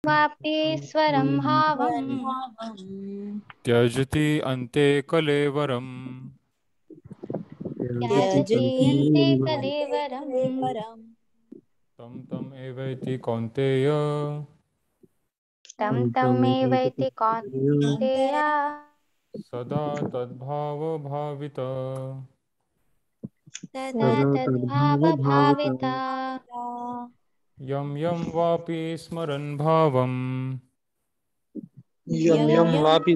वापीश्वरं भावम् त्यजति अन्ते कलेवरम् त्याजति अन्ते कलेवरम् तं तं एवैति कौन्तेय तं तमेवैति कौन्तेय सदा तद्भावभावित। सदा तद्भावभाविता। यं यं वापि स्मरन् भावम् यं यं वापि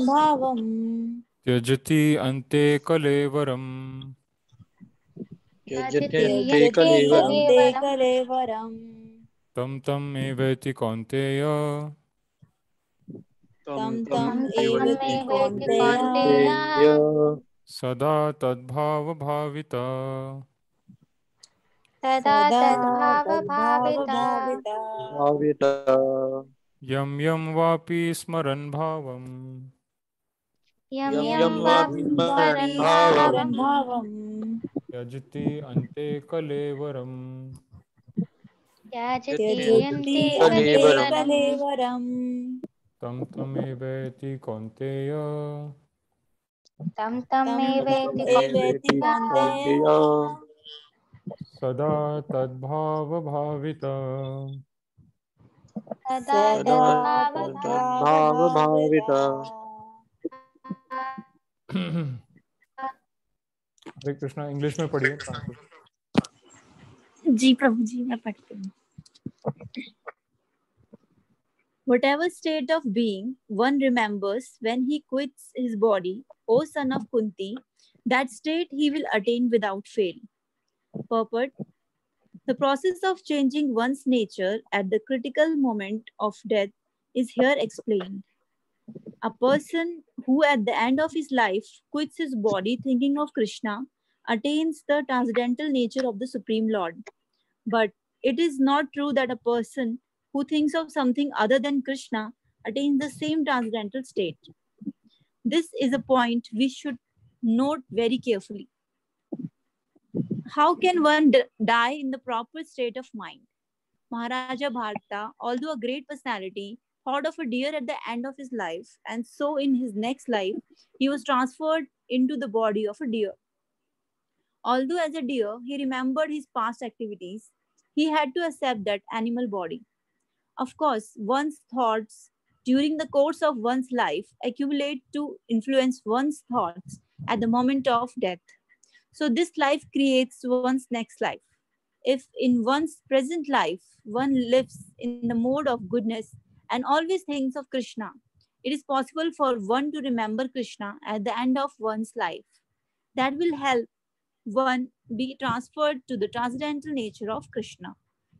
भावं त्यजति अन्ते कलेवरम् त्यजति त्यजत्यन्ते यन्ते कलेवरम् तं तं एवैति कौन्तेय तं तं तं एवति तमेवैति कौन्तेय कौन्तेय सदा तद्भावभावित। सदा तद्भावभाविता। भाविता। यं यं वापि स्मरन् भावम् यं यं यं यं वापि वापि स्मरन् स्मरन् भावं भावम् त्यजति अन्ते कलेवरम् त्याजति त्यजत्यन्ते यन्ते कलेवरम् कलेवरम् तं तमेवैति कौन्तेय तं तं तमेवैति तं एवेति कौन्तेय कौन्तेय सदा तद्भावभावित। सदा सदा तद्भावभाविता। तद्भावभाविता। हरे कृष्णा। इंग्लिश में पढ़िए ट्रांसलेट। जी प्रभु जी, मैं पढ़ती हूँ। Whatever state of being one remembers when he quits his body, O son of Kunti, that state he will attain without fail. Purport: the process of changing one's nature at the critical moment of death is here explained. A person who at the end of his life quits his body thinking of Krishna attains the transcendental nature of the Supreme Lord. But it is not true that a person who thinks of something other than Krishna attains the same transcendental state. This is a point we should note very carefully. How can one die in the proper state of mind? Maharaja Bharata, although a great personality, thought of a deer at the end of his life, and so in his next life, he was transferred into the body of a deer. Although as a deer, he remembered his past activities, he had to accept that animal body. Of course, one's thoughts during the course of one's life accumulate to influence one's thoughts at the moment of death. So, this life creates one's next life. If in one's present life one lives in the mode of goodness and always thinks of Krishna, it is possible for one to remember Krishna at the end of one's life. That will help one be transferred to the transcendental nature of Krishna.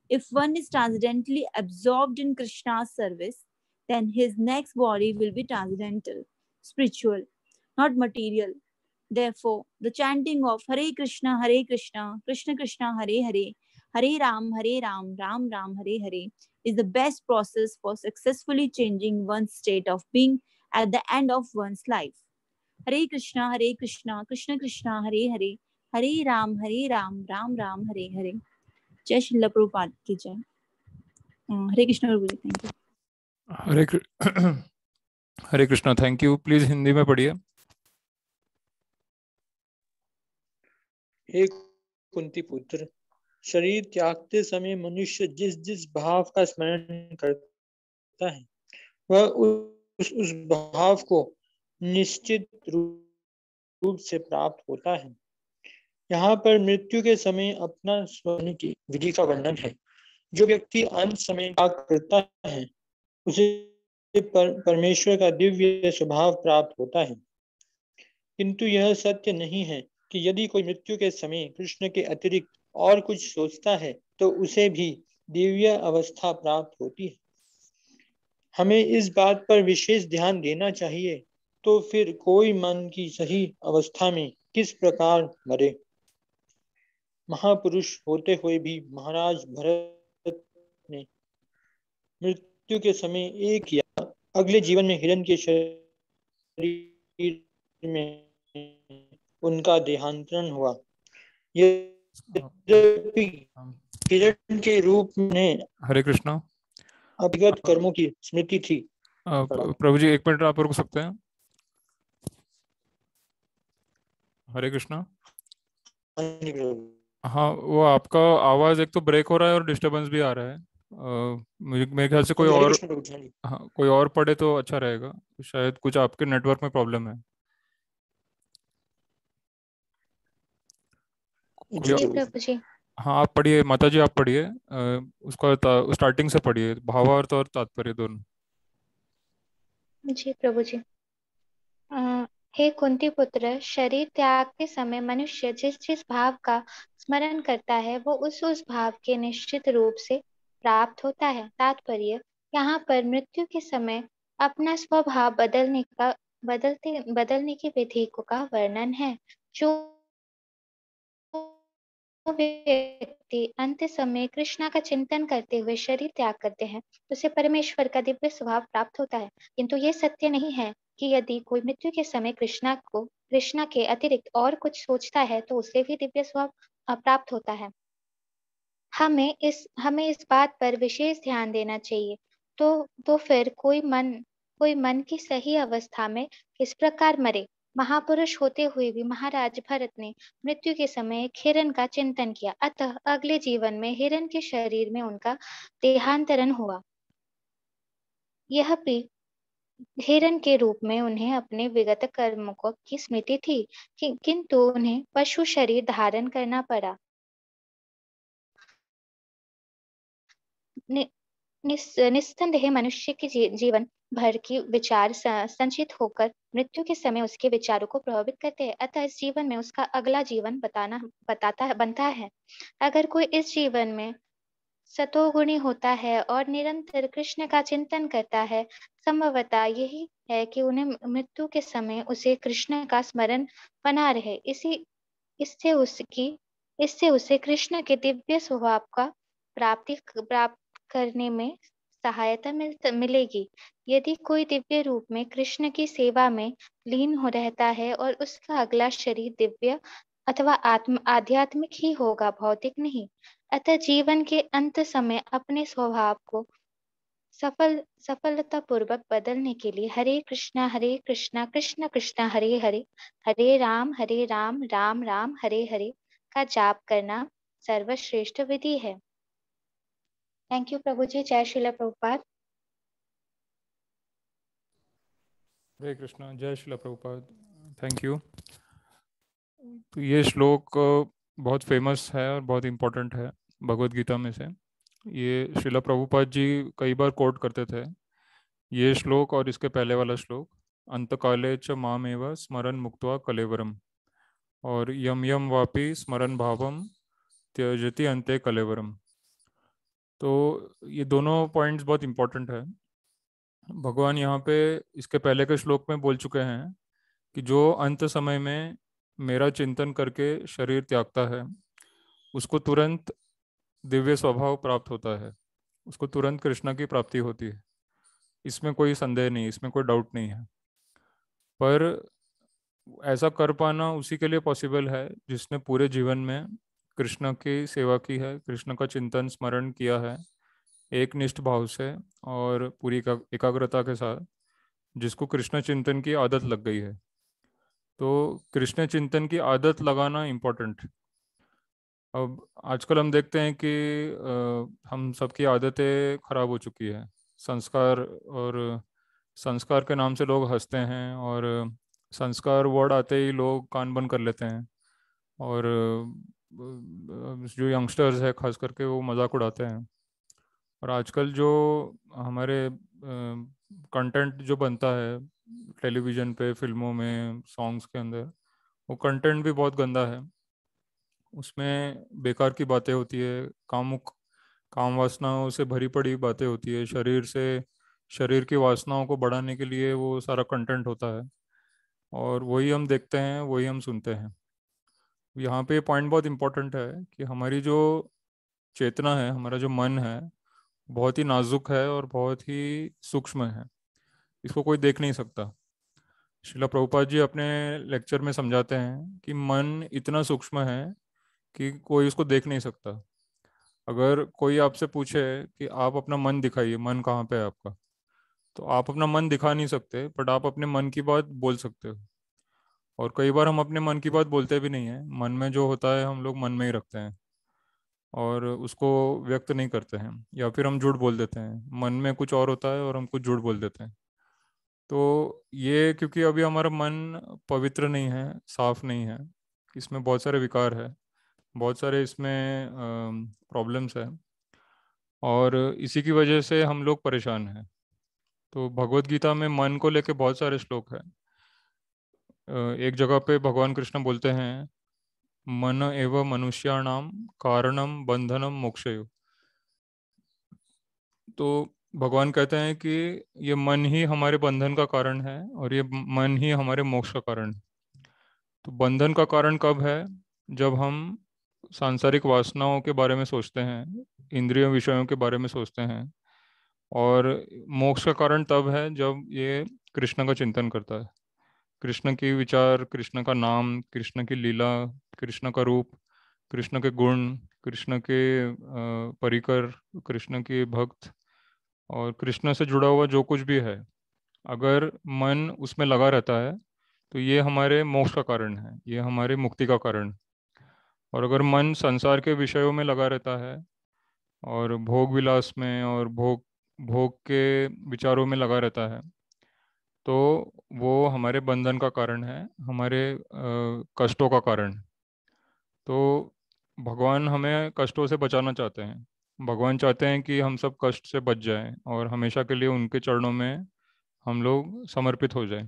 If one is transcendentally absorbed in Krishna's service, then his next body will be transcendental, spiritual, not material. Therefore, the chanting of Hare Krishna, Krishna Krishna, Hare Hare, Hare Ram, Ram Ram, Hare Hare is the best process for successfully changing one's state of being at the end of one's life. Hare Krishna, Krishna Krishna, Hare Hare, Hare Ram, Ram Ram, Hare Hare. जय श्रील प्रभुपाद की जय। Hare Krishna Prabhu ji, thank you. Hare Krishna, thank you. Please Hindi में पढ़िए। हे कुंती पुत्र, शरीर त्यागते समय मनुष्य जिस जिस भाव का स्मरण करता है वह उस भाव को निश्चित रूप से प्राप्त होता है। यहाँ पर मृत्यु के समय अपना स्वयं की विधि का वर्णन है। जो व्यक्ति अंत समय त्याग करता है उसे परमेश्वर का दिव्य स्वभाव प्राप्त होता है। किंतु यह सत्य नहीं है कि यदि कोई मृत्यु के समय कृष्ण के अतिरिक्त और कुछ सोचता है तो उसे भी दिव्य अवस्था प्राप्त होती है। हमें इस बात पर विशेष ध्यान देना चाहिए। तो फिर कोई मन की सही अवस्था में किस प्रकार मरे। महापुरुष होते हुए भी महाराज भरत ने मृत्यु के समय एक या अगले जीवन में हिरण के शरीर में उनका देहांतरण हुआ। यद्यपि हिरण के रूप में। हरे कृष्णा, अभिगत कर्मों की स्मृति थी। प्रभु जी 1 मिनट आप रुक सकते हैं। हरे कृष्णा। हाँ जी प्रभु। हाँ, वो आपका आवाज एक तो ब्रेक हो रहा है और डिस्टरबेंस भी आ रहा है। मुझे मेरे ख्याल से कोई हरे और, कृष्ण प्रभु जी, हाँ जी। हाँ कोई और पढ़े तो अच्छा रहेगा। शायद कुछ आपके नेटवर्क में प्रॉब्लम है। कोई जी जी प्रभु। प्रभु जी। हाँ आप पढ़िए, माता जी आप पढ़िए। उसका स्टार्टिंग से पढ़िए, भावार्थ और तात्पर्य दोनों। जी प्रभु जी। हे कुंती पुत्र, शरीर त्याग के समय मनुष्य जिस जिस भाव का स्मरण करता है वो उस भाव के निश्चित रूप से प्राप्त होता है। तात्पर्य, यहाँ पर मृत्यु के समय अपना स्वभाव बदलने की विधि का वर्णन है। जो व्यक्ति अंत समय कृष्णा का चिंतन करते हुए शरीर त्याग करते हैं, उसे परमेश्वर का दिव्य स्वभाव प्राप्त होता है। किंतु ये सत्य नहीं है कि यदि कोई मृत्यु के समय कृष्णा के अतिरिक्त और कुछ सोचता है तो उसे भी दिव्य स्वभाव प्राप्त होता है। हमें इस बात पर विशेष ध्यान देना चाहिए। तो फिर कोई मन की सही अवस्था में किस प्रकार मरे। महापुरुष होते हुए भी महाराज भरत ने मृत्यु के समय एक हिरण का चिंतन किया, अतः अगले जीवन में हिरण के शरीर में उनका देहांतरण हुआ। यह भी हिरण के रूप में उन्हें अपने विगत कर्मों की स्मृति थी, किंतु उन्हें पशु शरीर धारण करना पड़ा। निस्संदेह मनुष्य के जीवन भर की विचार संचित होकर मृत्यु के समय उसके विचारों को प्रभावित करते हैं, अतः इस जीवन में उसका अगला जीवन बनता है। अगर कोई इस जीवन में सतोगुणी होता है और निरंतर कृष्ण का चिंतन करता है, संभवतः यही है कि उन्हें मृत्यु के समय उसे कृष्ण का स्मरण बना रहे। इससे उसे कृष्ण के दिव्य स्वभाव का प्राप्त करने में सहायता मिलेगी। यदि कोई दिव्य रूप में कृष्ण की सेवा में लीन हो रहता है और उसका अगला शरीर दिव्य अथवा आध्यात्मिक ही होगा, भौतिक नहीं। अतः जीवन के अंत समय अपने स्वभाव को सफलतापूर्वक बदलने के लिए हरे कृष्णा कृष्ण कृष्ण हरे हरे, हरे राम राम राम हरे हरे का जाप करना सर्वश्रेष्ठ विधि है। थैंक यू प्रभु जी। जय श्रील प्रभुपाद। हरे कृष्णा, जय श्रील प्रभुपाद। Thank you. तो ये श्लोक बहुत फेमस है और बहुत इम्पोर्टेंट है भगवत गीता में से। ये श्रील प्रभुपाद जी कई बार कोट करते थे ये श्लोक और इसके पहले वाला श्लोक, अंतकाले च मामेव स्मरन मुक्त्वा कलेवरम और यम यम वापि स्मरन भावम त्यजति अंते कलेवरम। तो ये दोनों पॉइंट्स बहुत इम्पोर्टेंट है। भगवान यहाँ पे इसके पहले के श्लोक में बोल चुके हैं कि जो अंत समय में मेरा चिंतन करके शरीर त्यागता है उसको तुरंत दिव्य स्वभाव प्राप्त होता है, उसको तुरंत कृष्ण की प्राप्ति होती है। इसमें कोई संदेह नहीं, इसमें कोई डाउट नहीं है। पर ऐसा कर पाना उसी के लिए पॉसिबल है जिसने पूरे जीवन में कृष्ण की सेवा की है, कृष्ण का चिंतन स्मरण किया है एक निष्ठ भाव से और पूरी एकाग्रता के साथ, जिसको कृष्ण चिंतन की आदत लग गई है। तो कृष्ण चिंतन की आदत लगाना इम्पोर्टेंट। अब आजकल हम देखते हैं कि हम सबकी आदतें खराब हो चुकी है। संस्कार के नाम से लोग हंसते हैं और संस्कार वर्ड आते ही लोग कान बंद कर लेते हैं और जो यंगस्टर्स है खास करके वो मजाक उड़ाते हैं। और आजकल जो हमारे कंटेंट जो बनता है टेलीविज़न पे, फिल्मों में, सॉन्ग्स के अंदर, वो कंटेंट भी बहुत गंदा है। उसमें बेकार की बातें होती है, काम वासनाओं से भरी पड़ी बातें होती है, शरीर की वासनाओं को बढ़ाने के लिए वो सारा कंटेंट होता है और वही हम देखते हैं, वही हम सुनते हैं। यहाँ पे पॉइंट बहुत इम्पोर्टेंट है कि हमारी जो चेतना है, हमारा जो मन है, बहुत ही नाजुक है और बहुत ही सूक्ष्म है। इसको कोई देख नहीं सकता। श्रीला प्रभुपाद जी अपने लेक्चर में समझाते हैं कि मन इतना सूक्ष्म है कि कोई उसको देख नहीं सकता। अगर कोई आपसे पूछे कि आप अपना मन दिखाइए, मन कहाँ पे है आपका, तो आप अपना मन दिखा नहीं सकते, बट आप अपने मन की बात बोल सकते हो। और कई बार हम अपने मन की बात बोलते भी नहीं हैं, मन में जो होता है हम लोग मन में ही रखते हैं और उसको व्यक्त नहीं करते हैं, या फिर हम झूठ बोल देते हैं, मन में कुछ और होता है और हम कुछ झूठ बोल देते हैं। तो ये क्योंकि अभी हमारा मन पवित्र नहीं है, साफ नहीं है, इसमें बहुत सारे विकार है, बहुत सारे इसमें प्रॉब्लम्स है, और इसी की वजह से हम लोग परेशान हैं। तो भगवत गीता में मन को लेके बहुत सारे श्लोक हैं। एक जगह पे भगवान कृष्ण बोलते हैं, मन एव मनुष्याणाम कारणम बंधनम मोक्षयो। तो भगवान कहते हैं कि ये मन ही हमारे बंधन का कारण है और ये मन ही हमारे मोक्ष का कारण है। तो बंधन का कारण कब है? जब हम सांसारिक वासनाओं के बारे में सोचते हैं, इंद्रिय विषयों के बारे में सोचते हैं। और मोक्ष का कारण तब है जब ये कृष्ण का चिंतन करता है, कृष्ण की विचार, कृष्ण का नाम, कृष्ण की लीला, कृष्ण का रूप, कृष्ण के गुण, कृष्ण के परिकर, कृष्ण के भक्त, और कृष्ण से जुड़ा हुआ जो कुछ भी है, अगर मन उसमें लगा रहता है तो ये हमारे मोक्ष का कारण है, ये हमारे मुक्ति का कारण है। और अगर मन संसार के विषयों में लगा रहता है और भोग विलास में और भोग भोग के विचारों में लगा रहता है, तो वो हमारे बंधन का कारण है, हमारे कष्टों का कारण है। तो भगवान हमें कष्टों से बचाना चाहते हैं। भगवान चाहते हैं कि हम सब कष्ट से बच जाएं और हमेशा के लिए उनके चरणों में हम लोग समर्पित हो जाएं,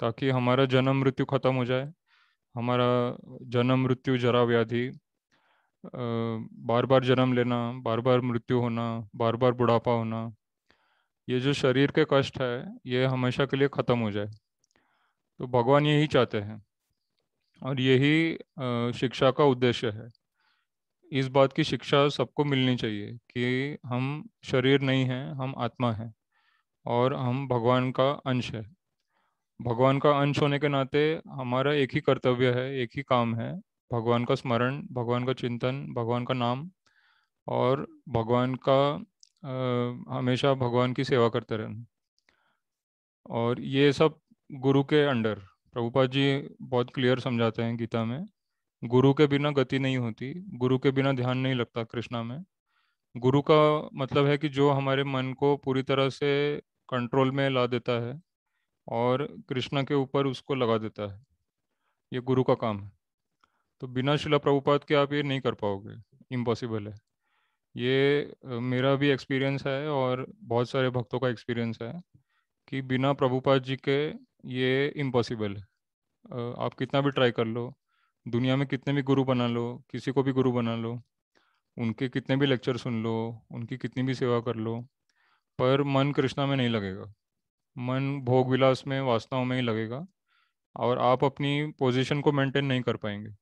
ताकि हमारा जन्म मृत्यु खत्म हो जाए। हमारा जन्म मृत्यु जरा व्याधि, बार बार जन्म लेना, बार बार मृत्यु होना, बार बार बुढ़ापा होना, ये जो शरीर के कष्ट है, ये हमेशा के लिए ख़त्म हो जाए। तो भगवान यही चाहते हैं और यही शिक्षा का उद्देश्य है। इस बात की शिक्षा सबको मिलनी चाहिए कि हम शरीर नहीं हैं, हम आत्मा हैं और हम भगवान का अंश है। भगवान का अंश होने के नाते हमारा एक ही कर्तव्य है, एक ही काम है, भगवान का स्मरण, भगवान का चिंतन, भगवान का नाम, और भगवान का हमेशा भगवान की सेवा करते रहना। और ये सब गुरु के अंडर, प्रभुपाद जी बहुत क्लियर समझाते हैं गीता में, गुरु के बिना गति नहीं होती, गुरु के बिना ध्यान नहीं लगता कृष्णा में। गुरु का मतलब है कि जो हमारे मन को पूरी तरह से कंट्रोल में ला देता है और कृष्णा के ऊपर उसको लगा देता है, ये गुरु का काम है। तो बिना शिला प्रभुपाद के आप ये नहीं कर पाओगे, इम्पॉसिबल है। ये मेरा भी एक्सपीरियंस है और बहुत सारे भक्तों का एक्सपीरियंस है कि बिना प्रभुपाद जी के ये इम्पॉसिबल है। आप कितना भी ट्राई कर लो, दुनिया में कितने भी गुरु बना लो, किसी को भी गुरु बना लो, उनके कितने भी लेक्चर सुन लो, उनकी कितनी भी सेवा कर लो, पर मन कृष्णा में नहीं लगेगा। मन भोग विलास में, वासनाओं में ही लगेगा और आप अपनी पोजीशन को मेंटेन नहीं कर पाएंगे।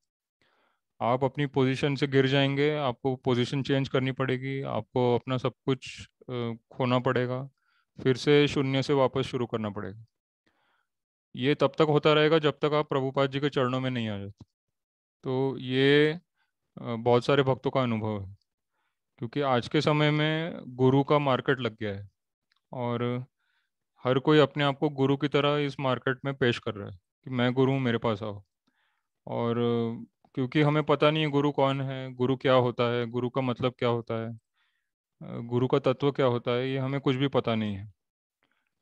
आप अपनी पोजीशन से गिर जाएंगे, आपको पोजीशन चेंज करनी पड़ेगी, आपको अपना सब कुछ खोना पड़ेगा, फिर से शून्य से वापस शुरू करना पड़ेगा। ये तब तक होता रहेगा जब तक आप प्रभुपाद जी के चरणों में नहीं आ जाते। तो ये बहुत सारे भक्तों का अनुभव है, क्योंकि आज के समय में गुरु का मार्केट लग गया है और हर कोई अपने आप को गुरु की तरह इस मार्केट में पेश कर रहा है कि मैं गुरु हूँ, मेरे पास आओ। और क्योंकि हमें पता नहीं है गुरु कौन है, गुरु क्या होता है, गुरु का मतलब क्या होता है, गुरु का तत्व क्या होता है, ये हमें कुछ भी पता नहीं है।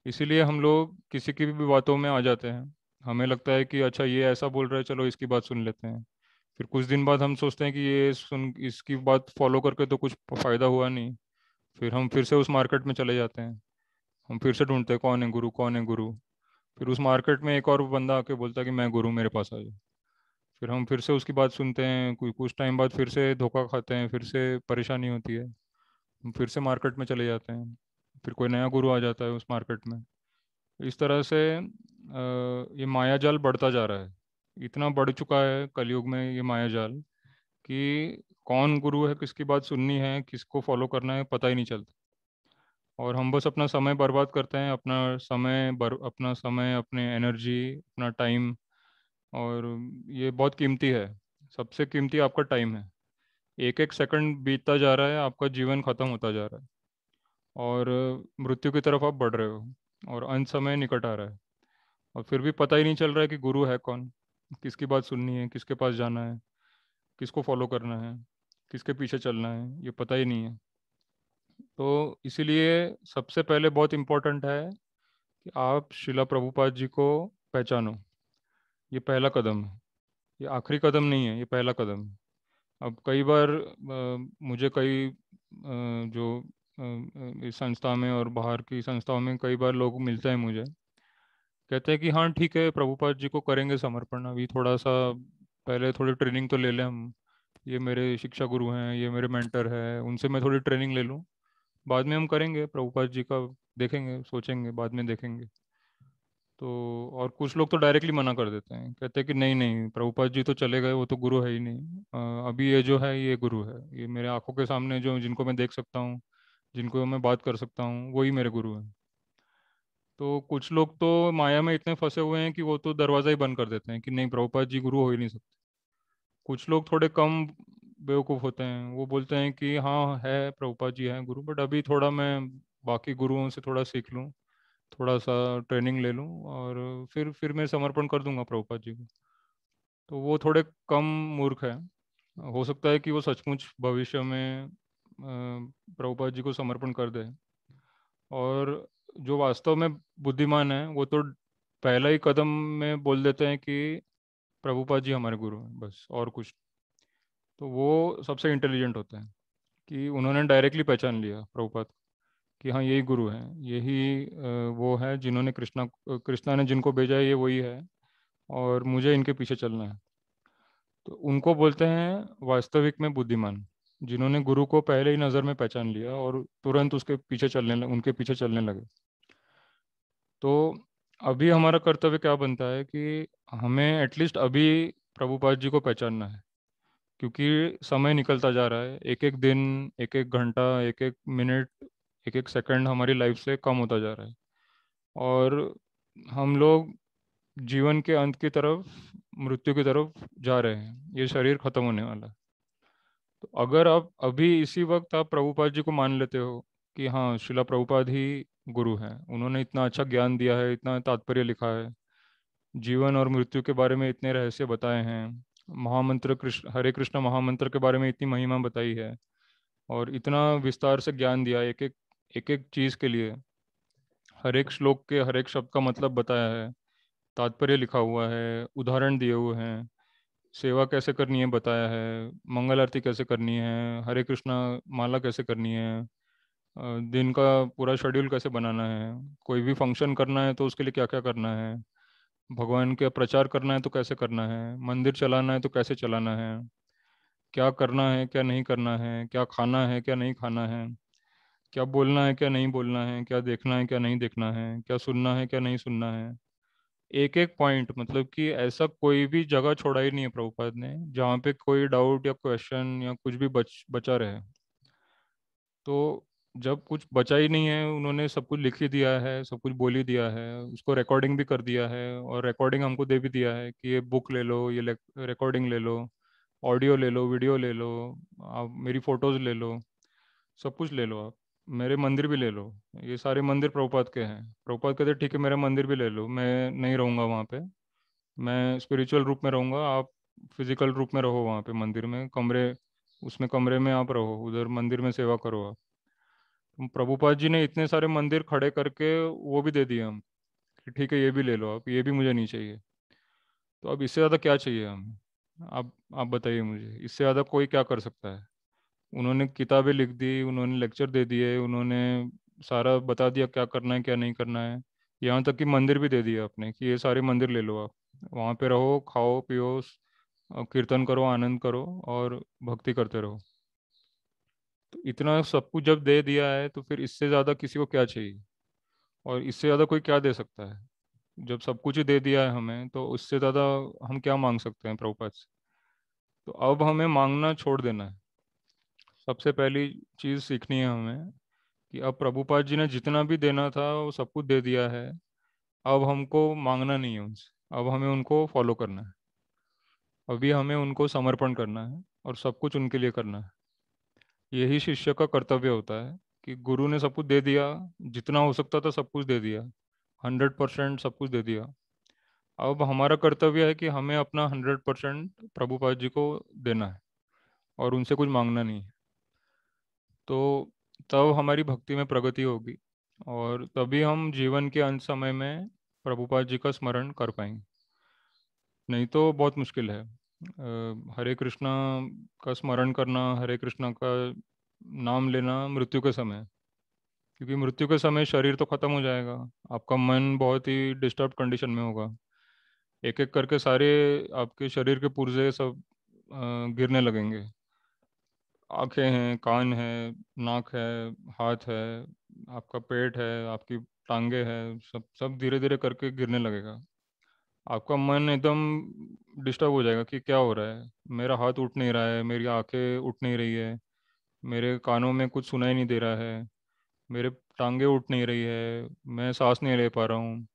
इसीलिए हम लोग किसी की भी बातों में आ जाते हैं। हमें लगता है कि अच्छा ये ऐसा बोल रहा है, चलो इसकी बात सुन लेते हैं। फिर कुछ दिन बाद हम सोचते हैं कि ये सुन, इसकी बात फॉलो करके तो कुछ फ़ायदा हुआ नहीं। फिर हम फिर से उस मार्केट में चले जाते हैं, हम फिर से ढूंढते हैं कौन है गुरु, कौन है गुरु। फिर उस मार्केट में एक और बंदा आके बोलता है कि मैं गुरु, मेरे पास आ जाओ। फिर हम फिर से उसकी बात सुनते हैं, कुछ टाइम बाद फिर से धोखा खाते हैं, फिर से परेशानी होती है, हम फिर से मार्केट में चले जाते हैं, फिर कोई नया गुरु आ जाता है उस मार्केट में। इस तरह से ये माया जाल बढ़ता जा रहा है। इतना बढ़ चुका है कलयुग में ये माया जाल कि कौन गुरु है, किसकी बात सुननी है, किसको फॉलो करना है, पता ही नहीं चलता। और हम बस अपना समय बर्बाद करते हैं, अपना समय, अपने एनर्जी, अपना टाइम। और ये बहुत कीमती है, सबसे कीमती आपका टाइम है। एक एक सेकंड बीतता जा रहा है, आपका जीवन खत्म होता जा रहा है और मृत्यु की तरफ आप बढ़ रहे हो और अंत समय निकट आ रहा है, और फिर भी पता ही नहीं चल रहा है कि गुरु है कौन, किसकी बात सुननी है, किसके पास जाना है, किसको फॉलो करना है, किसके पीछे चलना है, ये पता ही नहीं है। तो इसीलिए सबसे पहले बहुत इम्पोर्टेंट है कि आप शिला प्रभुपाद जी को पहचानो। ये पहला कदम है, ये आखिरी कदम नहीं है, ये पहला कदम है। अब कई बार मुझे कई जो इस संस्था में और बाहर की संस्थाओं में कई बार लोग मिलते हैं मुझे, कहते हैं कि हाँ ठीक है, प्रभुपाद जी को करेंगे समर्पण, अभी थोड़ा सा पहले थोड़ी ट्रेनिंग तो ले लें हम, ये मेरे शिक्षा गुरु हैं, ये मेरे मेंटर है, उनसे मैं थोड़ी ट्रेनिंग ले लूँ, बाद में हम करेंगे प्रभुपाद जी का, देखेंगे, सोचेंगे, बाद में देखेंगे। तो और कुछ लोग तो डायरेक्टली मना कर देते हैं, कहते हैं कि नहीं नहीं, प्रभुपाद जी तो चले गए, वो तो गुरु है ही नहीं, अभी ये जो है ये गुरु है, ये मेरे आंखों के सामने जो जिनको मैं देख सकता हूँ, जिनको मैं बात कर सकता हूँ, वही मेरे गुरु हैं। तो कुछ लोग तो माया में इतने फंसे हुए हैं कि वो तो दरवाज़ा ही बंद कर देते हैं कि नहीं, प्रभुपाद जी गुरु हो ही नहीं सकते। कुछ लोग थोड़े कम बेवकूफ़ होते हैं, वो बोलते हैं कि हाँ है, प्रभुपाद जी हैं गुरु, बट अभी थोड़ा मैं बाकी गुरुओं से थोड़ा सीख लूँ, थोड़ा सा ट्रेनिंग ले लूँ, और फिर मैं समर्पण कर दूंगा प्रभुपाद जी को। तो वो थोड़े कम मूर्ख है। हो सकता है कि वो सचमुच भविष्य में प्रभुपाद जी को समर्पण कर दे, और जो वास्तव में बुद्धिमान है वो तो पहला ही कदम में बोल देते हैं कि प्रभुपाद जी हमारे गुरु हैं, बस और कुछ। तो वो सबसे इंटेलिजेंट होते हैं कि उन्होंने डायरेक्टली पहचान लिया प्रभुपाद कि हाँ यही गुरु हैं, यही वो है जिन्होंने कृष्णा ने जिनको भेजा है, ये वही है, और मुझे इनके पीछे चलना है। तो उनको बोलते हैं वास्तविक में बुद्धिमान, जिन्होंने गुरु को पहले ही नज़र में पहचान लिया और तुरंत उसके पीछे उनके पीछे चलने लगे। तो अभी हमारा कर्तव्य क्या बनता है कि हमें एटलीस्ट अभी प्रभुपाद जी को पहचानना है, क्योंकि समय निकलता जा रहा है, एक एक दिन, एक एक घंटा, एक एक मिनट, एक एक सेकंड हमारी लाइफ से कम होता जा रहा है, और हम लोग जीवन के अंत की तरफ, मृत्यु की तरफ जा रहे हैं, ये शरीर खत्म होने वाला है। तो अगर आप अभी इसी वक्त आप प्रभुपाद जी को मान लेते हो कि हाँ शिला प्रभुपाद ही गुरु हैं, उन्होंने इतना अच्छा ज्ञान दिया है, इतना तात्पर्य लिखा है, जीवन और मृत्यु के बारे में इतने रहस्य बताए हैं, महामंत्र कृष्ण हरे कृष्ण महामंत्र के बारे में इतनी महिमा बताई है, और इतना विस्तार से ज्ञान दिया है, एक एक चीज़ के लिए, हर एक श्लोक के हर एक शब्द का मतलब बताया है, तात्पर्य लिखा हुआ है, उदाहरण दिए हुए हैं, सेवा कैसे करनी है बताया है, मंगल आरती कैसे करनी है, हरे कृष्णा माला कैसे करनी है, दिन का पूरा शेड्यूल कैसे बनाना है, कोई भी फंक्शन करना है तो उसके लिए क्या क्या करना है, भगवान का प्रचार करना है तो कैसे करना है, मंदिर चलाना है तो कैसे चलाना है, क्या करना है क्या नहीं करना है, क्या खाना है क्या नहीं खाना है, क्या बोलना है क्या नहीं बोलना है, क्या देखना है क्या नहीं देखना है, क्या सुनना है क्या नहीं सुनना है, एक एक पॉइंट, मतलब कि ऐसा कोई भी जगह छोड़ा ही नहीं है प्रभुपाद ने जहाँ पे कोई डाउट या क्वेश्चन या कुछ भी बचा रहे। तो जब कुछ बचा ही नहीं है, उन्होंने सब कुछ लिख ही दिया है, सब कुछ बोल ही दिया है, उसको रिकॉर्डिंग भी कर दिया है, और रिकॉर्डिंग हमको दे भी दिया है कि ये बुक ले लो, ये रिकॉर्डिंग ले लो, ऑडियो ले लो, वीडियो ले लो, आप मेरी फ़ोटोज़ ले लो, सब कुछ ले लो, आप मेरे मंदिर भी ले लो, ये सारे मंदिर प्रभुपाद के हैं। प्रभुपाद कहते ठीक है मेरा मंदिर भी ले लो, मैं नहीं रहूँगा वहाँ पे, मैं स्पिरिचुअल रूप में रहूँगा, आप फिजिकल रूप में रहो वहाँ पे मंदिर में, उसमें कमरे में आप रहो, उधर मंदिर में सेवा करो आप। तो प्रभुपाद जी ने इतने सारे मंदिर खड़े करके वो भी दे दिए हम कि ठीक है ये भी ले लो आप, ये भी मुझे नहीं चाहिए। तो अब इससे ज़्यादा क्या चाहिए हमें? आप बताइए मुझे, इससे ज़्यादा कोई क्या कर सकता है? उन्होंने किताबें लिख दी, उन्होंने लेक्चर दे दिए, उन्होंने सारा बता दिया क्या करना है क्या नहीं करना है, यहाँ तक कि मंदिर भी दे दिया आपने कि ये सारे मंदिर ले लो आप, वहाँ पे रहो, खाओ पियो, कीर्तन करो, आनंद करो, और भक्ति करते रहो। तो इतना सब कुछ जब दे दिया है तो फिर इससे ज़्यादा किसी को क्या चाहिए, और इससे ज़्यादा कोई क्या दे सकता है? जब सब कुछ ही दे दिया है हमें तो उससे ज़्यादा हम क्या मांग सकते हैं प्रभुपाद से? तो अब हमें मांगना छोड़ देना है। सबसे पहली चीज़ सीखनी है हमें कि अब प्रभुपाद जी ने जितना भी देना था वो सब कुछ दे दिया है, अब हमको मांगना नहीं है उनसे, अब हमें उनको फॉलो करना है, अभी हमें उनको समर्पण करना है, और सब कुछ उनके लिए करना है। यही शिष्य का कर्तव्य होता है कि गुरु ने सब कुछ दे दिया, जितना हो सकता था सब कुछ दे दिया, 100% सब कुछ दे दिया। अब हमारा कर्तव्य है कि हमें अपना 100% प्रभुपाद जी को देना है और उनसे कुछ मांगना नहीं है। तो तब हमारी भक्ति में प्रगति होगी और तभी हम जीवन के अंत समय में प्रभुपाद जी का स्मरण कर पाएंगे। नहीं तो बहुत मुश्किल है। हरे कृष्णा का स्मरण करना, हरे कृष्णा का नाम लेना मृत्यु के समय, क्योंकि मृत्यु के समय शरीर तो खत्म हो जाएगा, आपका मन बहुत ही डिस्टर्ब कंडीशन में होगा। एक एक करके सारे आपके शरीर के पुर्जे सब गिरने लगेंगे। आंखें हैं, कान है, नाक है, हाथ है, आपका पेट है, आपकी टांगे हैं, सब सब धीरे धीरे करके गिरने लगेगा। आपका मन एकदम डिस्टर्ब हो जाएगा कि क्या हो रहा है, मेरा हाथ उठ नहीं रहा है, मेरी आंखें उठ नहीं रही है, मेरे कानों में कुछ सुनाई नहीं दे रहा है, मेरे टांगे उठ नहीं रही है, मैं सांस नहीं ले पा रहा हूँ,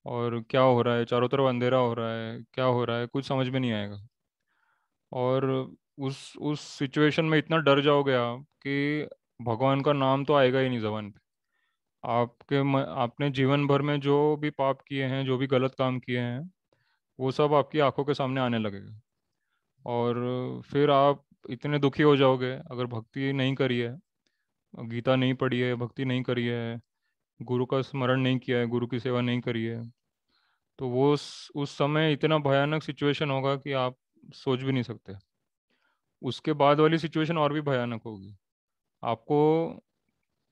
और क्या हो रहा है, चारों तरफ अंधेरा हो रहा है, क्या हो रहा है, कुछ समझ में नहीं आएगा। और उस सिचुएशन में इतना डर जाओगे आप कि भगवान का नाम तो आएगा ही नहीं जबान पे। आपने जीवन भर में जो भी पाप किए हैं, जो भी गलत काम किए हैं, वो सब आपकी आंखों के सामने आने लगेगा। और फिर आप इतने दुखी हो जाओगे, अगर भक्ति नहीं करी है, गीता नहीं पढ़ी है, भक्ति नहीं करी है, गुरु का स्मरण नहीं किया है, गुरु की सेवा नहीं करी है, तो वो उस समय इतना भयानक सिचुएशन होगा कि आप सोच भी नहीं सकते। उसके बाद वाली सिचुएशन और भी भयानक होगी आपको।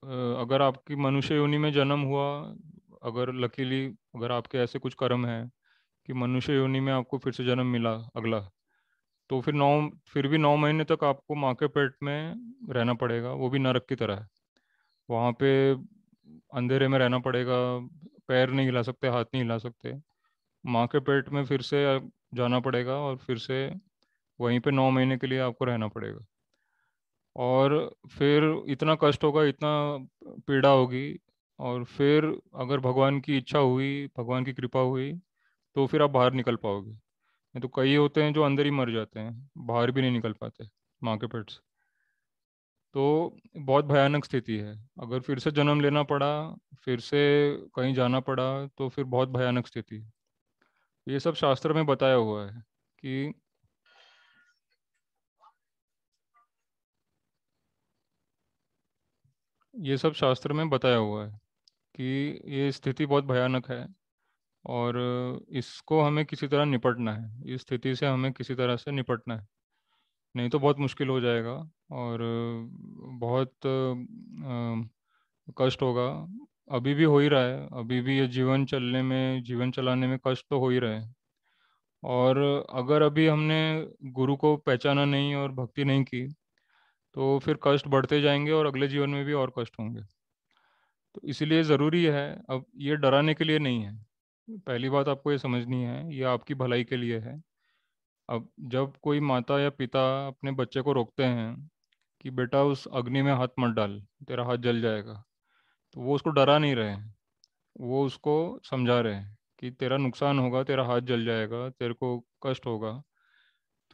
अ, अगर आपकी मनुष्य योनि में जन्म हुआ, अगर लकीली अगर आपके ऐसे कुछ कर्म हैं कि मनुष्य योनि में आपको फिर से जन्म मिला अगला, तो फिर भी 9 महीने तक आपको माँ के पेट में रहना पड़ेगा, वो भी नरक की तरह है। वहाँ पे अंधेरे में रहना पड़ेगा, पैर नहीं हिला सकते, हाथ नहीं हिला सकते, माँ के पेट में फिर से जाना पड़ेगा और फिर से वहीं पे 9 महीने के लिए आपको रहना पड़ेगा। और फिर इतना कष्ट होगा, इतना पीड़ा होगी। और फिर अगर भगवान की इच्छा हुई, भगवान की कृपा हुई, तो फिर आप बाहर निकल पाओगे। नहीं तो कई होते हैं जो अंदर ही मर जाते हैं, बाहर भी नहीं निकल पाते माँ के पेट से। तो बहुत भयानक स्थिति है। अगर फिर से जन्म लेना पड़ा, फिर से कहीं जाना पड़ा, तो फिर बहुत भयानक स्थिति है। ये सब शास्त्र में बताया हुआ है कि ये सब शास्त्र में बताया हुआ है कि ये स्थिति बहुत भयानक है और इसको हमें किसी तरह निपटना है, इस स्थिति से हमें किसी तरह से निपटना है। नहीं तो बहुत मुश्किल हो जाएगा और बहुत कष्ट होगा। अभी भी हो ही रहा है, अभी भी ये जीवन चलने में, जीवन चलाने में कष्ट तो हो ही रहे हैं। और अगर अभी हमने गुरु को पहचाना नहीं और भक्ति नहीं की, तो फिर कष्ट बढ़ते जाएंगे और अगले जीवन में भी और कष्ट होंगे। तो इसलिए ज़रूरी है, अब ये डराने के लिए नहीं है, पहली बात आपको ये समझनी है, ये आपकी भलाई के लिए है। अब जब कोई माता या पिता अपने बच्चे को रोकते हैं कि बेटा उस अग्नि में हाथ मत डाल, तेरा हाथ जल जाएगा, तो वो उसको डरा नहीं रहे हैं, वो उसको समझा रहे हैं कि तेरा नुकसान होगा, तेरा हाथ जल जाएगा, तेरे को कष्ट होगा,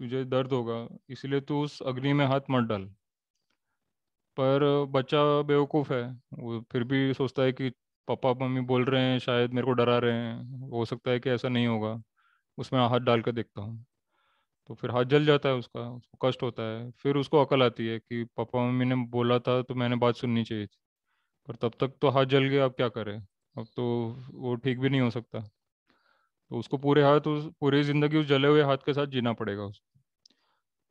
तुझे दर्द होगा, इसलिए तू उस अग्नि में हाथ मत डाल। पर बच्चा बेवकूफ़ है, वो फिर भी सोचता है कि पापा मम्मी बोल रहे हैं, शायद मेरे को डरा रहे हैं, हो सकता है कि ऐसा नहीं होगा, उसमें हाथ डाल कर देखता हूँ। तो फिर हाथ जल जाता है उसका, उसको कष्ट होता है। फिर उसको अकल आती है कि पापा मम्मी ने बोला था तो मैंने बात सुननी चाहिए थी, पर तब तक तो हाथ जल गया, अब क्या करें, अब तो वो ठीक भी नहीं हो सकता। तो उसको पूरी ज़िंदगी उस जले हुए हाथ के साथ जीना पड़ेगा उसको।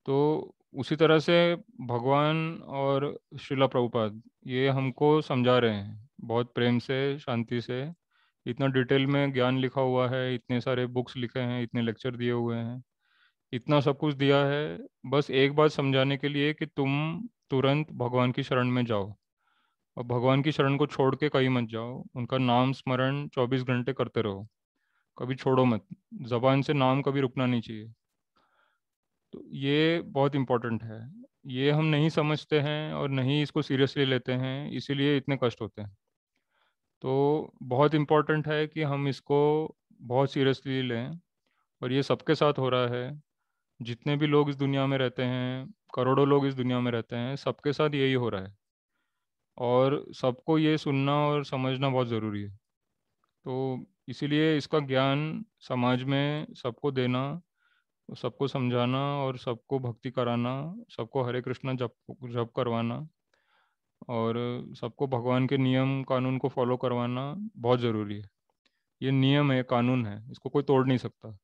तो उसी तरह से भगवान और श्रीला प्रभुपाद ये हमको समझा रहे हैं बहुत प्रेम से, शांति से। इतना डिटेल में ज्ञान लिखा हुआ है, इतने सारे बुक्स लिखे हैं, इतने लेक्चर दिए हुए हैं, इतना सब कुछ दिया है, बस एक बात समझाने के लिए कि तुम तुरंत भगवान की शरण में जाओ और भगवान की शरण को छोड़ के कहीं मत जाओ। उनका नाम स्मरण 24 घंटे करते रहो, कभी छोड़ो मत, जबान से नाम कभी रुकना नहीं चाहिए। तो ये बहुत इम्पोर्टेंट है, ये हम नहीं समझते हैं और नहीं इसको सीरियसली लेते हैं, इसीलिए इतने कष्ट होते हैं। तो बहुत इम्पोर्टेंट है कि हम इसको बहुत सीरियसली लें, और ये सबके साथ हो रहा है। जितने भी लोग इस दुनिया में रहते हैं, करोड़ों लोग इस दुनिया में रहते हैं, सबके साथ यही हो रहा है और सबको ये सुनना और समझना बहुत ज़रूरी है। तो इसीलिए इसका ज्ञान समाज में सबको देना, सबको समझाना और सबको भक्ति कराना, सबको हरे कृष्णा जप जप करवाना और सबको भगवान के नियम कानून को फॉलो करवाना बहुत ज़रूरी है। ये नियम है, कानून है, इसको कोई तोड़ नहीं सकता।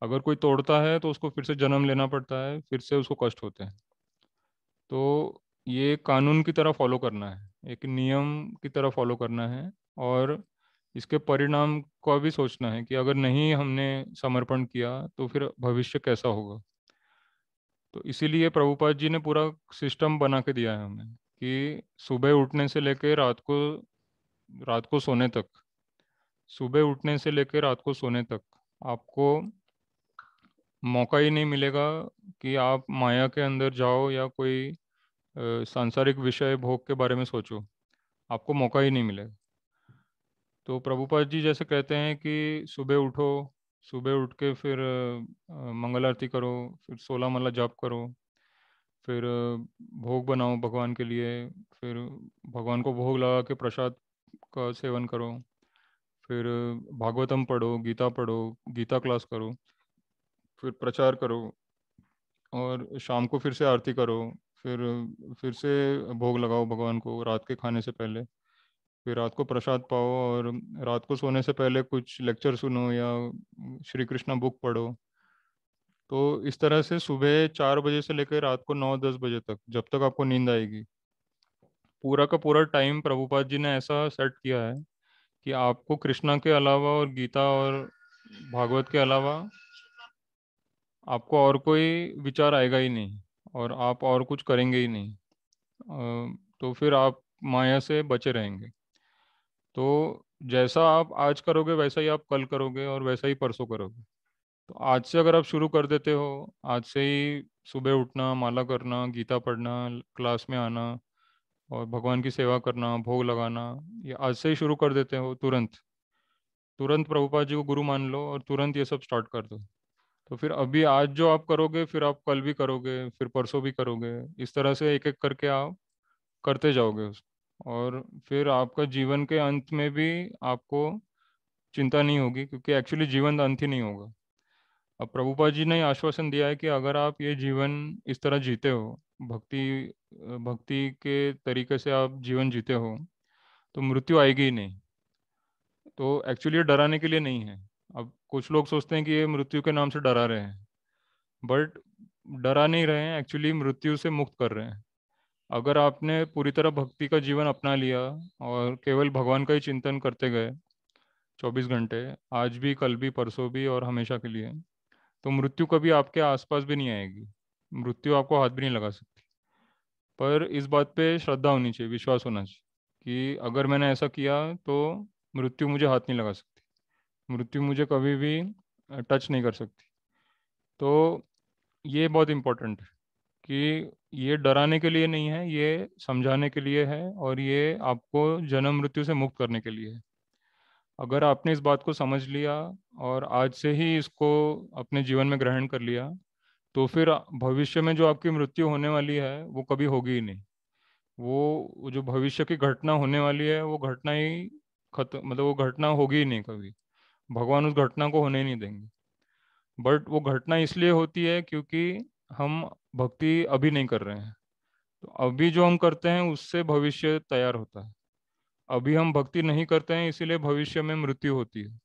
अगर कोई तोड़ता है तो उसको फिर से जन्म लेना पड़ता है, फिर से उसको कष्ट होते हैं। तो ये कानून की तरह फॉलो करना है, एक नियम की तरह फॉलो करना है और इसके परिणाम का भी सोचना है कि अगर नहीं हमने समर्पण किया तो फिर भविष्य कैसा होगा। तो इसीलिए प्रभुपाद जी ने पूरा सिस्टम बना के दिया है हमें कि सुबह उठने से लेकर रात को सोने तक, सुबह उठने से लेकर रात को सोने तक आपको मौका ही नहीं मिलेगा कि आप माया के अंदर जाओ या कोई सांसारिक विषय भोग के बारे में सोचो, आपको मौका ही नहीं मिलेगा। तो प्रभुपाद जी जैसे कहते हैं कि सुबह उठो, सुबह उठ के फिर मंगल आरती करो, फिर 16 माला जाप करो, फिर भोग बनाओ भगवान के लिए, फिर भगवान को भोग लगा के प्रसाद का सेवन करो, फिर भागवतम पढ़ो, गीता पढ़ो, गीता क्लास करो, फिर प्रचार करो और शाम को फिर से आरती करो, फिर से भोग लगाओ भगवान को रात के खाने से पहले, फिर रात को प्रसाद पाओ और रात को सोने से पहले कुछ लेक्चर सुनो या श्री कृष्णा बुक पढ़ो। तो इस तरह से सुबह 4 बजे से लेकर रात को 9-10 बजे तक, जब तक आपको नींद आएगी, पूरा का पूरा टाइम प्रभुपाद जी ने ऐसा सेट किया है कि आपको कृष्णा के अलावा और गीता और भागवत के अलावा आपको और कोई विचार आएगा ही नहीं और आप और कुछ करेंगे ही नहीं। तो फिर आप माया से बचे रहेंगे। तो जैसा आप आज करोगे वैसा ही आप कल करोगे और वैसा ही परसों करोगे। तो आज से अगर आप शुरू कर देते हो, आज से ही सुबह उठना, माला करना, गीता पढ़ना, क्लास में आना और भगवान की सेवा करना, भोग लगाना, ये आज से ही शुरू कर देते हो, तुरंत तुरंत प्रभुपाद जी को गुरु मान लो और तुरंत ये सब स्टार्ट कर दो। तो फिर अभी आज जो आप करोगे फिर आप कल भी करोगे, फिर परसों भी करोगे, इस तरह से एक एक करके आप करते जाओगे उसको और फिर आपका जीवन के अंत में भी आपको चिंता नहीं होगी, क्योंकि एक्चुअली जीवन का अंत ही नहीं होगा। अब प्रभुपाद जी ने आश्वासन दिया है कि अगर आप ये जीवन इस तरह जीते हो, भक्ति के तरीके से आप जीवन जीते हो, तो मृत्यु आएगी ही नहीं। तो एक्चुअली ये डराने के लिए नहीं है। अब कुछ लोग सोचते हैं कि ये मृत्यु के नाम से डरा रहे हैं, बट डरा नहीं रहे हैं, एक्चुअली मृत्यु से मुक्त कर रहे हैं। अगर आपने पूरी तरह भक्ति का जीवन अपना लिया और केवल भगवान का ही चिंतन करते गए 24 घंटे, आज भी, कल भी, परसों भी और हमेशा के लिए, तो मृत्यु कभी आपके आसपास भी नहीं आएगी, मृत्यु आपको हाथ भी नहीं लगा सकती। पर इस बात पे श्रद्धा होनी चाहिए, विश्वास होना चाहिए कि अगर मैंने ऐसा किया तो मृत्यु मुझे हाथ नहीं लगा सकती, मृत्यु मुझे कभी भी टच नहीं कर सकती। तो ये बहुत इम्पोर्टेंट है कि ये डराने के लिए नहीं है, ये समझाने के लिए है और ये आपको जन्म मृत्यु से मुक्त करने के लिए है। अगर आपने इस बात को समझ लिया और आज से ही इसको अपने जीवन में ग्रहण कर लिया, तो फिर भविष्य में जो आपकी मृत्यु होने वाली है वो कभी होगी ही नहीं। वो जो भविष्य की घटना होने वाली है वो घटना ही खत्म, मतलब वो घटना होगी ही नहीं कभी, भगवान उस घटना को होने ही नहीं देंगे। बट वो घटना इसलिए होती है क्योंकि हम भक्ति अभी नहीं कर रहे हैं। तो अभी जो हम करते हैं उससे भविष्य तैयार होता है। अभी हम भक्ति नहीं करते हैं इसीलिए भविष्य में मृत्यु होती है।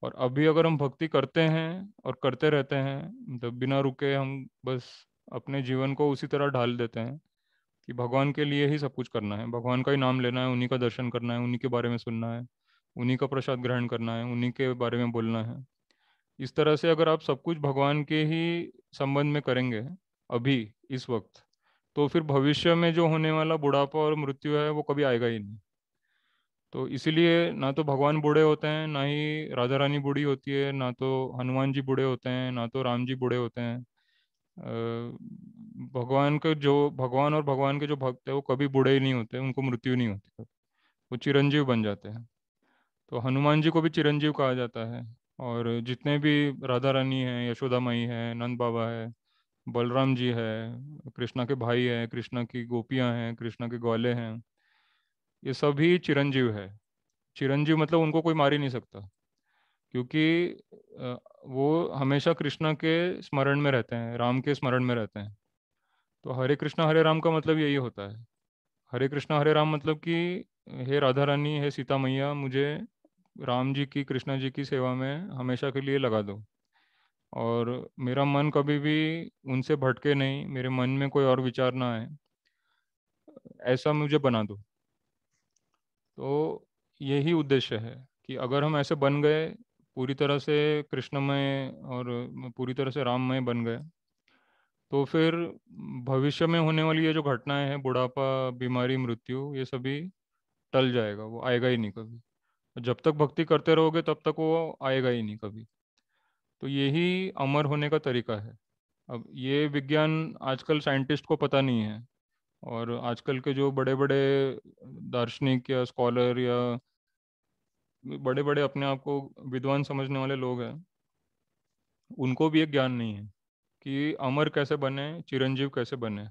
और अभी अगर हम भक्ति करते हैं और करते रहते हैं, मतलब बिना रुके हम बस अपने जीवन को उसी तरह ढाल देते हैं कि भगवान के लिए ही सब कुछ करना है, भगवान का ही नाम लेना है, उन्हीं का दर्शन करना है, उन्हीं के बारे में सुनना है, उन्हीं का प्रसाद ग्रहण करना है, उन्हीं के बारे में बोलना है। इस तरह से अगर आप सब कुछ भगवान के ही संबंध में करेंगे अभी इस वक्त, तो फिर भविष्य में जो होने वाला बुढ़ापा और मृत्यु है वो कभी आएगा ही नहीं। तो इसीलिए ना तो भगवान बूढ़े होते हैं, ना ही राधा रानी बूढ़ी होती है, ना तो हनुमान जी बूढ़े होते हैं, ना तो राम जी बूढ़े होते हैं। भगवान और भगवान के जो भक्त है वो कभी बूढ़े ही नहीं होते, उनको मृत्यु नहीं होती, वो चिरंजीव बन जाते हैं। तो हनुमान जी को भी चिरंजीव कहा जाता है, और जितने भी राधा रानी हैं, यशोदा माई है, नंद बाबा है, बलराम जी है, कृष्णा के भाई हैं, कृष्णा की गोपियां हैं, कृष्णा के ग्वाले हैं, ये सभी चिरंजीव है। चिरंजीव मतलब उनको कोई मार ही नहीं सकता, क्योंकि वो हमेशा कृष्णा के स्मरण में रहते हैं, राम के स्मरण में रहते हैं। तो हरे कृष्णा हरे राम का मतलब यही होता है। हरे कृष्णा हरे राम मतलब कि हे राधा रानी, हे सीता मैया, मुझे राम जी की, कृष्णा जी की सेवा में हमेशा के लिए लगा दो, और मेरा मन कभी भी उनसे भटके नहीं, मेरे मन में कोई और विचार ना आए, ऐसा मुझे बना दो। तो यही उद्देश्य है कि अगर हम ऐसे बन गए, पूरी तरह से कृष्णमय और पूरी तरह से राममय बन गए, तो फिर भविष्य में होने वाली ये जो घटनाएं हैं, बुढ़ापा, बीमारी, मृत्यु, ये सभी टल जाएगा, वो आएगा ही नहीं कभी। जब तक भक्ति करते रहोगे तब तक वो आएगा ही नहीं कभी। तो यही अमर होने का तरीका है। अब ये विज्ञान आजकल साइंटिस्ट को पता नहीं है, और आजकल के जो बड़े बड़े दार्शनिक या स्कॉलर या बड़े बड़े अपने आप को विद्वान समझने वाले लोग हैं, उनको भी एक ज्ञान नहीं है कि अमर कैसे बने, चिरंजीव कैसे बने।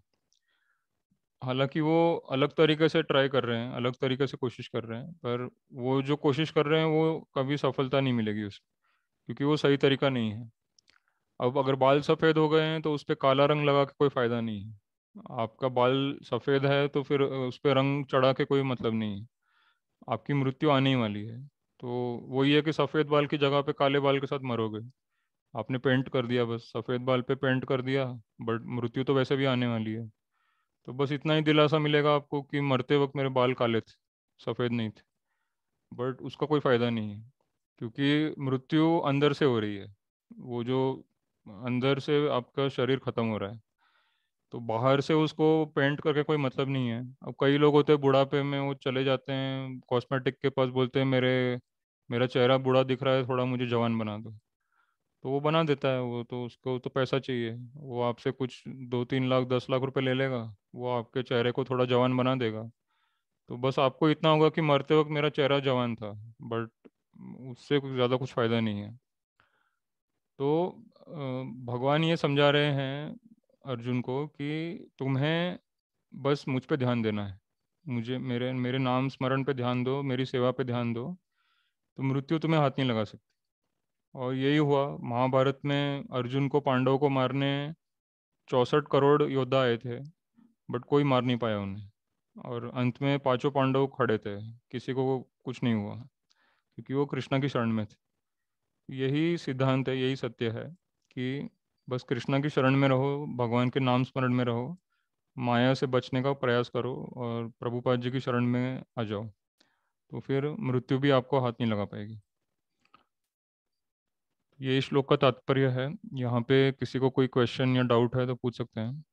हालांकि वो अलग तरीके से ट्राई कर रहे हैं, अलग तरीके से कोशिश कर रहे हैं, पर वो जो कोशिश कर रहे हैं वो कभी सफलता नहीं मिलेगी उसमें, क्योंकि वो सही तरीका नहीं है। अब अगर बाल सफ़ेद हो गए हैं तो उस पर काला रंग लगा के कोई फ़ायदा नहीं है। आपका बाल सफ़ेद है तो फिर उस पर रंग चढ़ा के कोई मतलब नहीं है, आपकी मृत्यु आने ही वाली है। तो वही है कि सफ़ेद बाल की जगह पे काले बाल के साथ मरोगे। आपने पेंट कर दिया, बस सफ़ेद बाल पे पेंट कर दिया, बट मृत्यु तो वैसे भी आने वाली है। तो बस इतना ही दिलासा मिलेगा आपको कि मरते वक्त मेरे बाल काले थे, सफ़ेद नहीं थे, बट उसका कोई फ़ायदा नहीं है, क्योंकि मृत्यु अंदर से हो रही है। वो जो अंदर से आपका शरीर ख़त्म हो रहा है, तो बाहर से उसको पेंट करके कोई मतलब नहीं है। अब कई लोग होते हैं बुढ़ापे में, वो चले जाते हैं कॉस्मेटिक के पास, बोलते हैं मेरा चेहरा बूढ़ा दिख रहा है, थोड़ा मुझे जवान बना दो। तो वो बना देता है, वो तो उसको तो पैसा चाहिए, वो आपसे कुछ 2-3 लाख 10 लाख रुपए ले लेगा, वो आपके चेहरे को थोड़ा जवान बना देगा। तो बस आपको इतना होगा कि मरते वक्त मेरा चेहरा जवान था, बट उससे कुछ ज़्यादा कुछ फ़ायदा नहीं है। तो भगवान ये समझा रहे हैं अर्जुन को कि तुम्हें बस मुझ पे ध्यान देना है, मुझे मेरे मेरे नाम स्मरण पे ध्यान दो, मेरी सेवा पे ध्यान दो, तो मृत्यु तुम्हें हाथ नहीं लगा सकती। और यही हुआ महाभारत में। अर्जुन को, पांडवों को मारने 64 करोड़ योद्धा आए थे, बट कोई मार नहीं पाया उन्हें, और अंत में पांचों पांडव खड़े थे, किसी को कुछ नहीं हुआ, क्योंकि वो कृष्णा की शरण में थे। यही सिद्धांत है, यही सत्य है कि बस कृष्णा की शरण में रहो, भगवान के नाम स्मरण में रहो, माया से बचने का प्रयास करो, और प्रभुपाद जी की शरण में आ जाओ, तो फिर मृत्यु भी आपको हाथ नहीं लगा पाएगी। ये श्लोक का तात्पर्य है। यहाँ पे किसी को कोई क्वेश्चन या डाउट है तो पूछ सकते हैं।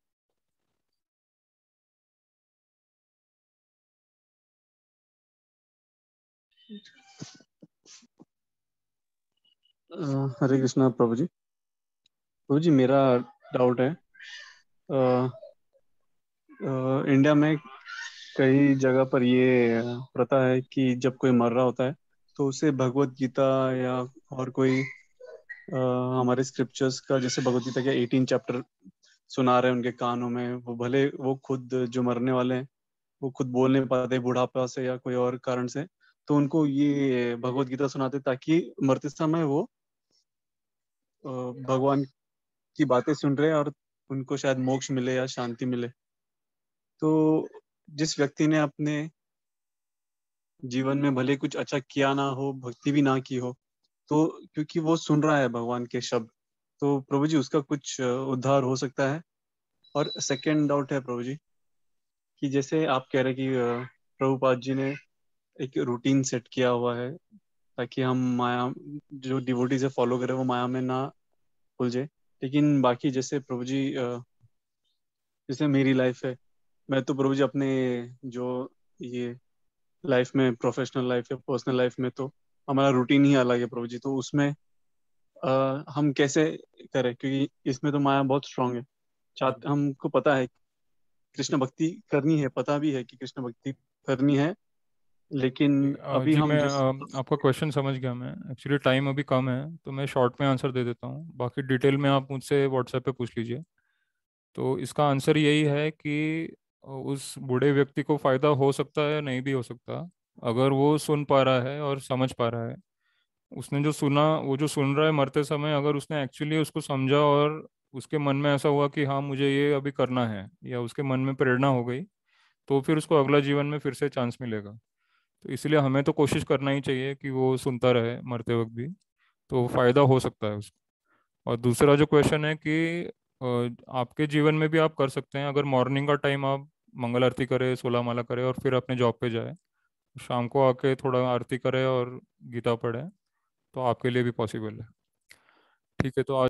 हरे कृष्णा प्रभु जी। प्रभु जी, मेरा डाउट है, इंडिया में कई जगह पर ये प्रथा है कि जब कोई मर रहा होता है तो उसे भगवत गीता या और कोई हमारे स्क्रिप्चर्स का, जैसे भगवत गीता के 18 चैप्टर सुना रहे हैं उनके कानों में। वो भले वो खुद जो मरने वाले हैं वो खुद बोल नहीं पाते बुढ़ापा से या कोई और कारण से, तो उनको ये भगवत गीता सुनाते ताकि मरते समय वो भगवान की बातें सुन रहे हैं और उनको शायद मोक्ष मिले या शांति मिले। तो जिस व्यक्ति ने अपने जीवन में भले कुछ अच्छा किया ना हो, भक्ति भी ना की हो, तो क्योंकि वो सुन रहा है भगवान के शब्द, तो प्रभु जी उसका कुछ उद्धार हो सकता है। और सेकंड डाउट है प्रभु जी कि जैसे आप कह रहे हैं कि प्रभुपाद जी ने एक रूटीन सेट किया हुआ है ताकि हम माया, जो डिवोटीज है फॉलो करें, वो माया में ना उलझे। लेकिन बाकी जैसे प्रभु जी, जैसे मेरी लाइफ है, मैं तो प्रभु जी अपने जो ये लाइफ में, प्रोफेशनल लाइफ या पर्सनल लाइफ में, तो हमारा रूटीन ही अलग है प्रभु जी। तो उसमें हम कैसे करें, क्योंकि इसमें तो माया बहुत स्ट्रांग है। हमको पता है कृष्ण भक्ति करनी है, पता भी है कि कृष्ण भक्ति करनी है, लेकिन अभी जी हम मैं जिस आपका क्वेश्चन समझ गया। मैं एक्चुअली टाइम अभी कम है तो मैं शॉर्ट में आंसर दे देता हूँ, बाकी डिटेल में आप मुझसे व्हाट्सएप पे पूछ लीजिए। तो इसका आंसर यही है कि उस बूढ़े व्यक्ति को फायदा हो सकता है या नहीं भी हो सकता, अगर वो सुन पा रहा है और समझ पा रहा है। उसने जो सुना, वो जो सुन रहा है मरते समय, अगर उसने एक्चुअली उसको समझा और उसके मन में ऐसा हुआ कि हाँ मुझे ये अभी करना है, या उसके मन में प्रेरणा हो गई, तो फिर उसको अगला जीवन में फिर से चांस मिलेगा। तो इसलिए हमें तो कोशिश करना ही चाहिए कि वो सुनता रहे मरते वक्त भी, तो फायदा हो सकता है उसको। और दूसरा जो क्वेश्चन है कि आपके जीवन में भी आप कर सकते हैं, अगर मॉर्निंग का टाइम आप मंगल आरती करें, सोलह माला करें और फिर अपने जॉब पे जाए, शाम को आके थोड़ा आरती करें और गीता पढ़ें, तो आपके लिए भी पॉसिबल है। ठीक है, तो आज